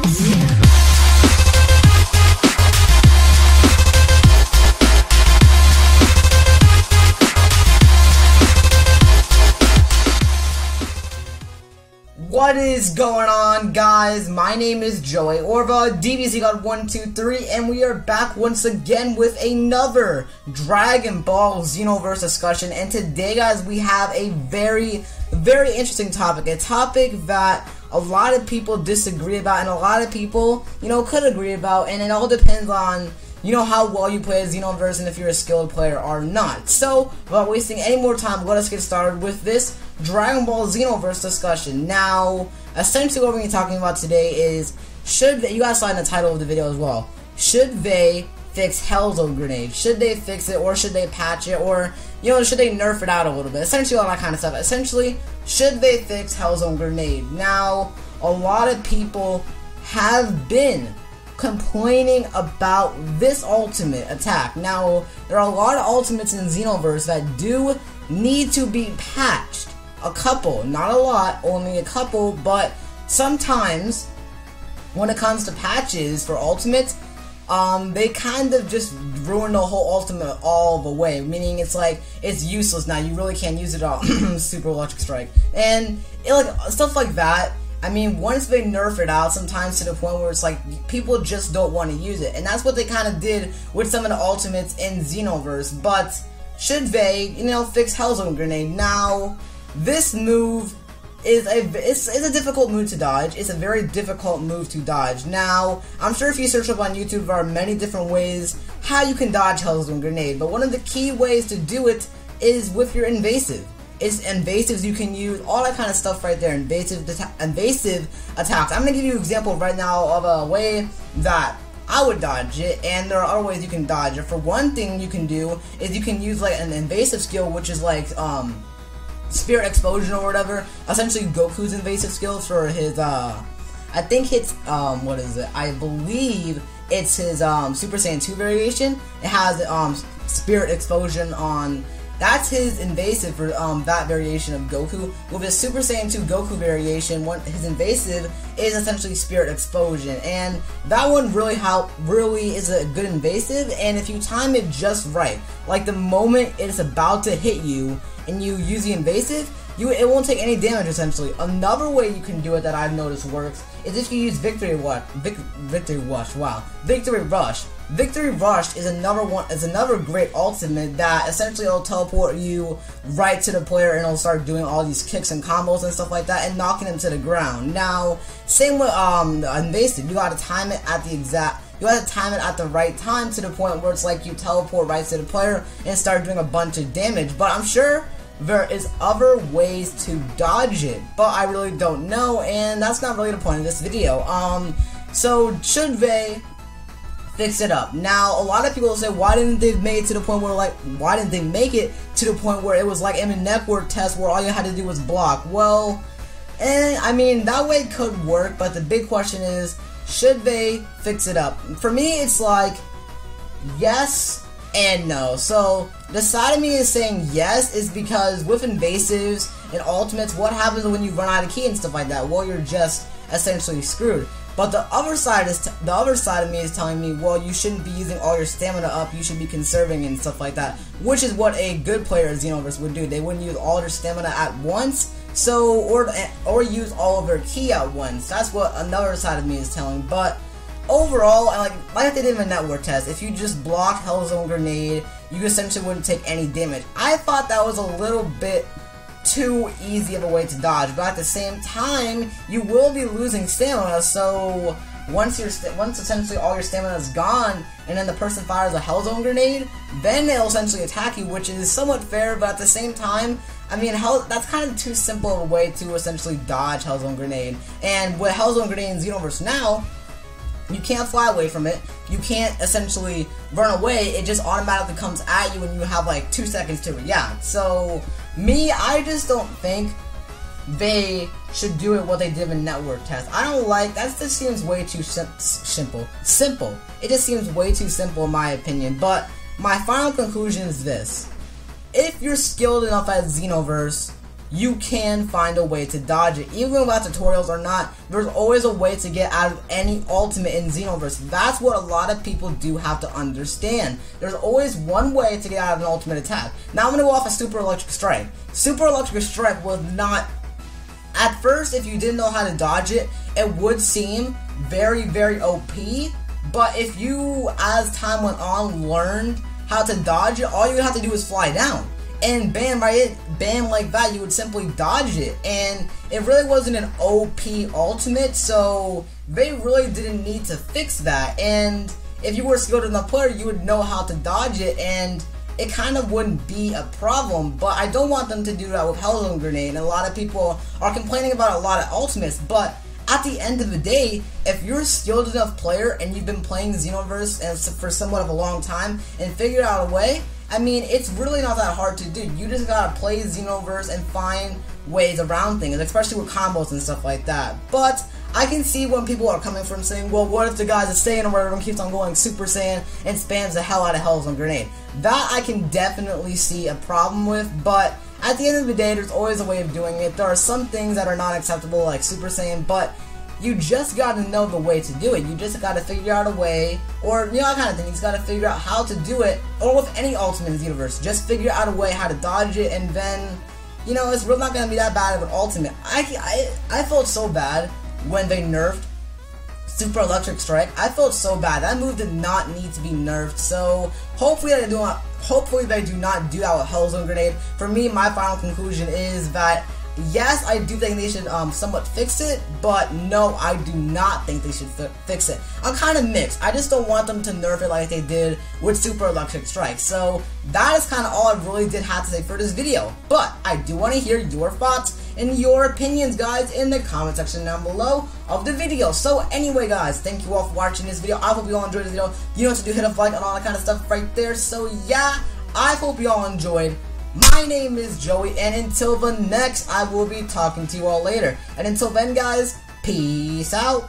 What is going on, guys? My name is Joey Orva, DBZ God 123, and we are back once again with another Dragon Ball Xenoverse discussion. And today, guys, we have a very interesting topic. A topic that a lot of people disagree about, and a lot of people, could agree about, and it all depends on how well you play Xenoverse and if you're a skilled player or not. So, without wasting any more time, let us get started with this Dragon Ball Xenoverse discussion. Now, essentially what we're going to be talking about today is, you guys saw in the title of the video as well, should they fix Hellzone grenade? Should they fix it, or should they patch it, or, should they nerf it out a little bit? Essentially all that kind of stuff. Essentially, should they fix Hellzone grenade? Now, a lot of people have been complaining about this ultimate attack. Now, there are a lot of ultimates in Xenoverse that do need to be patched. A couple, not a lot, only a couple, but sometimes when it comes to patches for ultimates, they kind of just ruin the whole ultimate all the way, meaning it's like, it's useless now, you really can't use it all. Super Electric Strike. And stuff like that. I mean, once they nerf it out, sometimes to the point where it's like, people just don't want to use it. And that's what they kind of did with some of the ultimates in Xenoverse. But should they, fix Hellzone grenade? Now, this move is a difficult move to dodge. It's a very difficult move to dodge. Now, I'm sure if you search up on YouTube, there are many different ways how you can dodge Hellzone grenade. But one of the key ways to do it is with your invasive. It's invasives you can use, all that kind of stuff right there, invasive attacks. I'm going to give you an example right now of a way that I would dodge it, and there are other ways you can dodge it. For one thing you can do is you can use like an invasive skill, which is like Spirit Explosion or whatever. Essentially Goku's invasive skill for his I think it's what is it? I believe it's his Super Saiyan 2 variation. It has Spirit Explosion on. That's his invasive for that variation of Goku. With his Super Saiyan 2 Goku variation, his invasive is essentially Spirit Explosion, and that one really is a good invasive. And if you time it just right, like the moment it's about to hit you and you use the invasive, it won't take any damage essentially. Another way you can do it that I've noticed works is if you use Victory Rush. Victory Rush is another great ultimate that essentially will teleport you right to the player, and it'll start doing all these kicks and combos and stuff like that and knocking him to the ground. Now, same with invasive, you gotta time it at the right time to the point where it's like you teleport right to the player and start doing a bunch of damage. But I'm sure there is other ways to dodge it, but I really don't know, and that's not really the point of this video. So should they fix it up? Now, a lot of people say, why didn't they make it to the point where it was like in a network test where all you had to do was block? Well, I mean, that way could work, but the big question is, should they fix it up? For me, it's like, yes and no. So, the side of me is saying yes is because with invasives and ultimates, what happens when you run out of ki and stuff like that? Well, you're just essentially screwed. But the other side of me is telling me, well, you shouldn't be using all your stamina up, you should be conserving and stuff like that, which is what a good player of Xenoverse would do. They wouldn't use all their stamina at once, or use all of their ki at once. That's what another side of me is telling. But overall, like they did in a network test, if you just block Hellzone grenade, you essentially wouldn't take any damage. I thought that was a little bit too easy of a way to dodge, but at the same time, you will be losing stamina. So once essentially all your stamina is gone, and then the person fires a Hellzone grenade, then they'll essentially attack you, which is somewhat fair. But at the same time, I mean, that's kind of too simple of a way to essentially dodge Hellzone grenade. And with Hellzone grenade in Xenoverse now, you can't fly away from it, you can't essentially run away, it just automatically comes at you and you have like 2 seconds to react. So, I just don't think they should do it what they did in network test. I don't like, that just seems way too simple. It just seems way too simple in my opinion. But my final conclusion is this: if you're skilled enough at Xenoverse, you can find a way to dodge it. Even without tutorials or not, there's always a way to get out of any ultimate in Xenoverse. That's what a lot of people do have to understand. There's always one way to get out of an ultimate attack. Now I'm going to go off a Super Electric Strike. Super Electric Strike was not... At first, if you didn't know how to dodge it, it would seem very, very OP. But if you, as time went on, learned how to dodge it, all you would have to do is fly down. And bam, right? Bam, like that, you would simply dodge it. And it really wasn't an OP ultimate, so they really didn't need to fix that. And if you were to go to another player, you would know how to dodge it, and it kind of wouldn't be a problem. But I don't want them to do that with Hellzone Grenade. And a lot of people are complaining about a lot of ultimates, but at the end of the day, if you're a skilled enough player and you've been playing Xenoverse for somewhat of a long time and figured out a way, I mean, it's really not that hard to do. You just gotta play Xenoverse and find ways around things, especially with combos and stuff like that. But I can see when people are coming from saying, well, what if the guy's a Saiyan or whatever and keeps on going Super Saiyan and spams the hell out of Hellzone Grenade? That I can definitely see a problem with, but at the end of the day, there's always a way of doing it. There are some things that are not acceptable, like Super Saiyan, but you just gotta know the way to do it. You just gotta figure out a way, or you know, that kind of thing. You just gotta figure out how to do it, or with any ultimate in the universe. Just figure out a way how to dodge it, and then, you know, it's really not gonna be that bad of an ultimate. I felt so bad when they nerfed Super Electric Strike. I felt so bad. That move did not need to be nerfed, so hopefully they do not do that with Hellzone Grenade. For me, my final conclusion is that yes, I do think they should somewhat fix it, but no, I do not think they should fix it. I'm kind of mixed. I just don't want them to nerf it like they did with Super Electric Strike. So that is kind of all I really did have to say for this video. But I do want to hear your thoughts and your opinions, guys, in the comment section down below of the video. So anyway, guys, thank you all for watching this video. I hope you all enjoyed this video. You know what to do, hit a like and all that kind of stuff right there. So yeah, I hope you all enjoyed. My name is Joey, and until the next, I will be talking to you all later. And until then, guys, peace out.